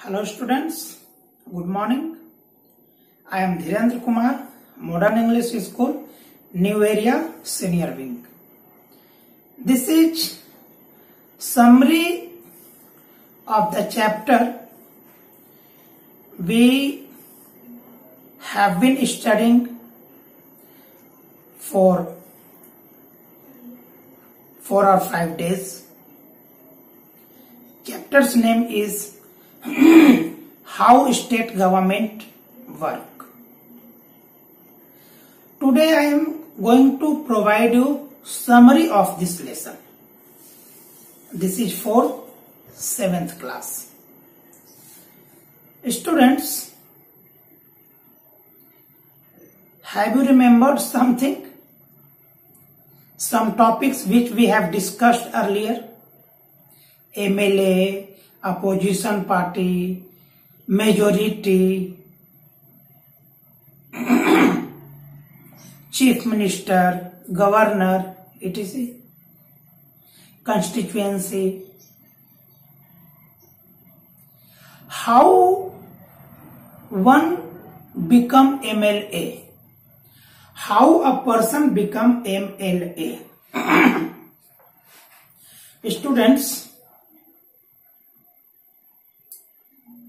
Hello students, good morning. I am Dhirendra Kumar, Modern English School, New Area, Senior Wing. This is summary of the chapter we have been studying for 4 or 5 days. Chapter's name is How State Government Work. Today I am going to provide you summary of this lesson. This is for 7th class. Students, have you remembered something? Some topics which we have discussed earlier? MLA, opposition party, majority, chief minister, governor, etc. Constituency. How one become MLA? How a person become MLA? Students,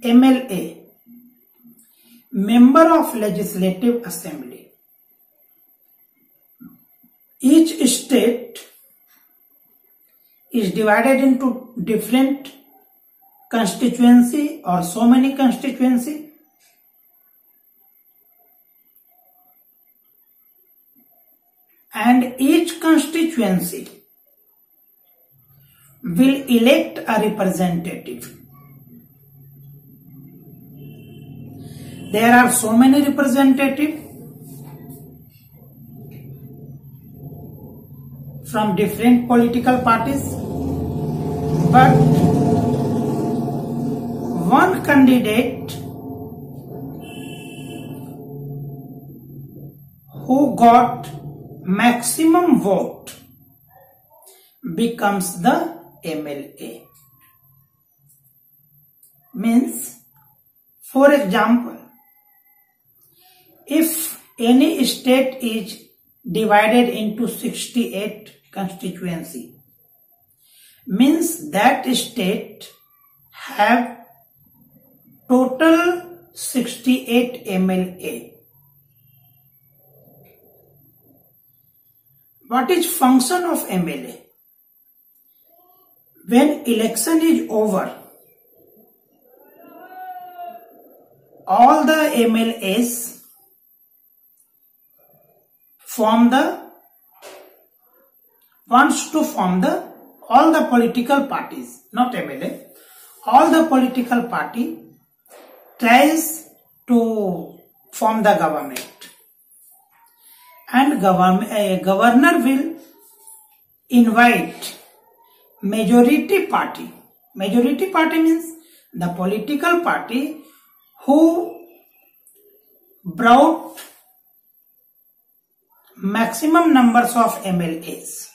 MLA, Member of Legislative Assembly. Each state is divided into different constituency or so many constituency. And each constituency will elect a representative. There are so many representatives from different political parties, but one candidate who got maximum vote becomes the MLA. Means, for example, if any state is divided into 68 constituency, means that state have total 68 MLA. What is function of MLA? When election is over, all the MLAs wants to form all the political parties, not MLA, all the political party tries to form the government, and governor will invite majority party. Majority party means the political party who brought maximum numbers of MLAs.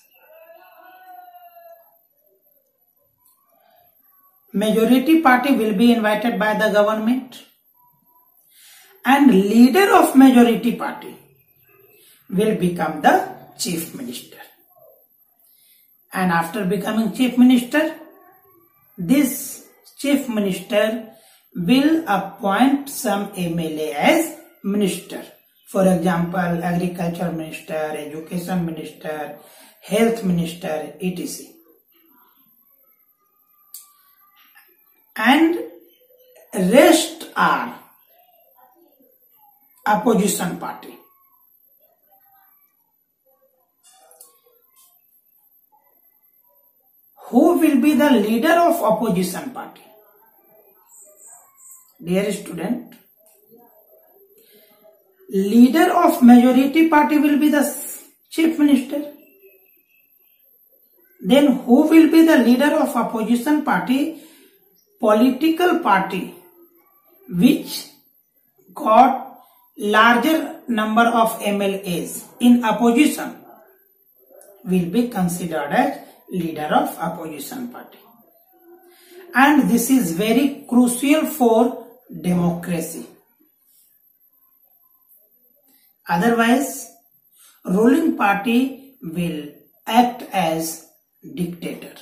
Majority party will be invited by the government, and leader of majority party will become the chief minister. And after becoming chief minister, this chief minister will appoint some MLA as minister. For example, agriculture minister, education minister, health minister, etc. And rest are opposition party. Who will be the leader of opposition party? Dear student, leader of majority party will be the chief minister. Then who will be the leader of opposition party? Political party which got larger number of MLAs in opposition will be considered as leader of opposition party. and this is very crucial for democracy. Otherwise, ruling party will act as dictator.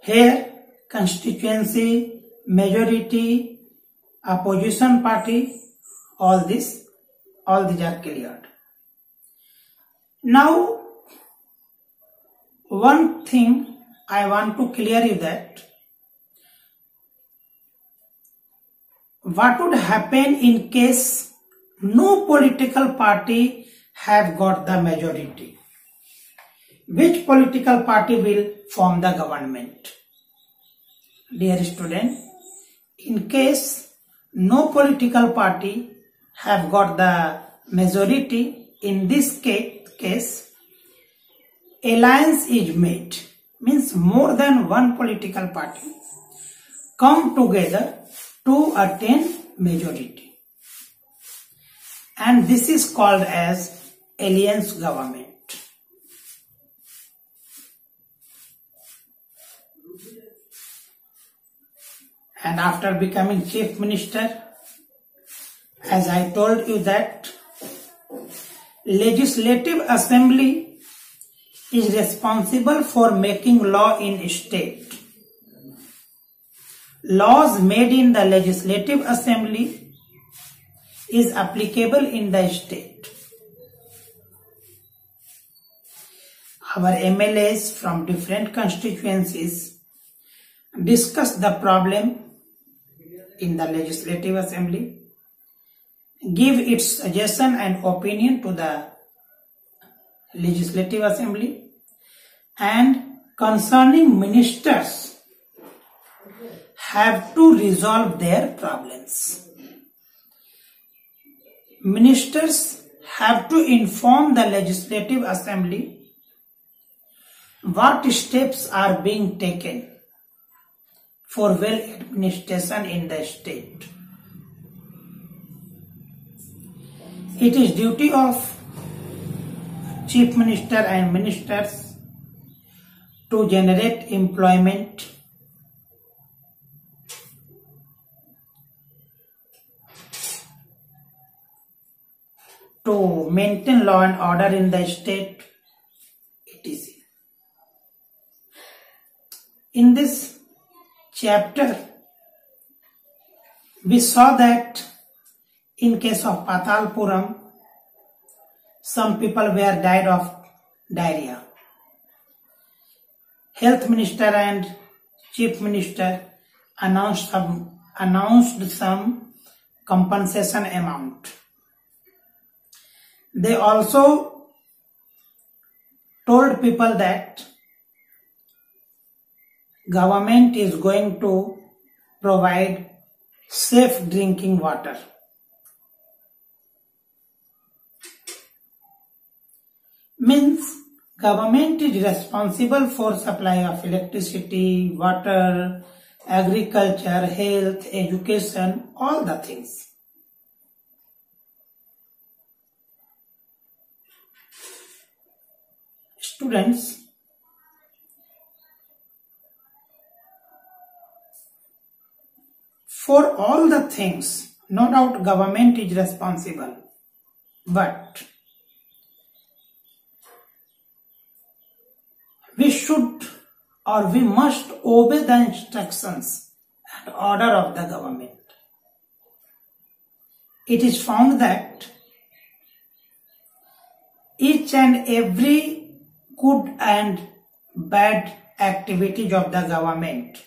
Here, constituency, majority, opposition party, all these are cleared. Now, one thing I want to clear you that what would happen in case no political party have got the majority? Which political party will form the government? Dear student, in case no political party have got the majority, in this case, alliance is made, means more than one political party come together to attain majority, and this is called as alliance government. And after becoming chief minister, as I told you that legislative assembly is responsible for making law in state. Laws made in the legislative assembly is applicable in the state. Our MLAs from different constituencies discuss the problem in the legislative assembly, give its suggestion and opinion to the legislative assembly, and concerning ministers have to resolve their problems. Ministers have to inform the legislative assembly what steps are being taken for well administration in the state. It is duty of chief minister and ministers to generate employment, to maintain law and order in the state, etc. In this chapter, we saw that in case of Patalpuram, some people were died of diarrhea. Health minister and chief minister announced some compensation amount. They also told people that government is going to provide safe drinking water. Means government is responsible for supply of electricity, water, agriculture, health, education, all the things. Students, for all the things, no doubt government is responsible, but we should or we must obey the instructions and order of the government. It is found that each and every good and bad activities of the government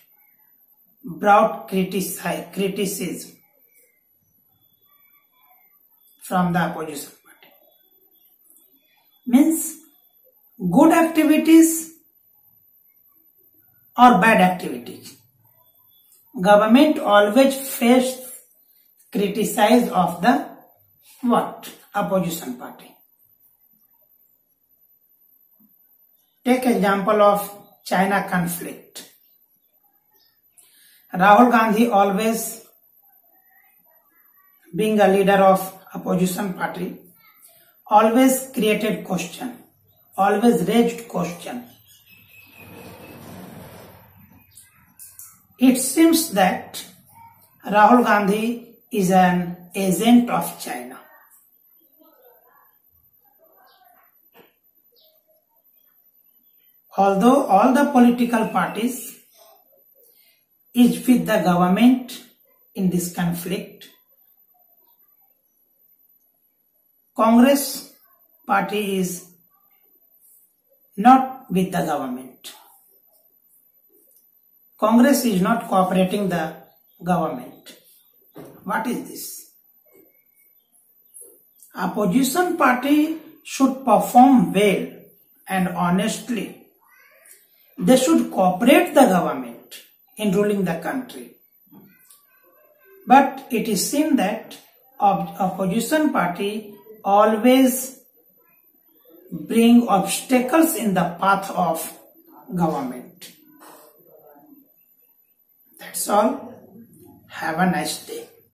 brought criticism from the opposition party. Means good activities or bad activities, government always faced criticize of the what? Opposition party. Take example of China conflict. Rahul Gandhi, always being a leader of opposition party, always created question, always raised question It seems that Rahul Gandhi is an agent of China. Although all the political parties is with the government in this conflict, Congress party is not with the government. Congress is not cooperating the government. What is this? Opposition party should perform well and honestly. They should cooperate the government in ruling the country. But it is seen that opposition party always bring obstacles in the path of government. That's all. Have a nice day.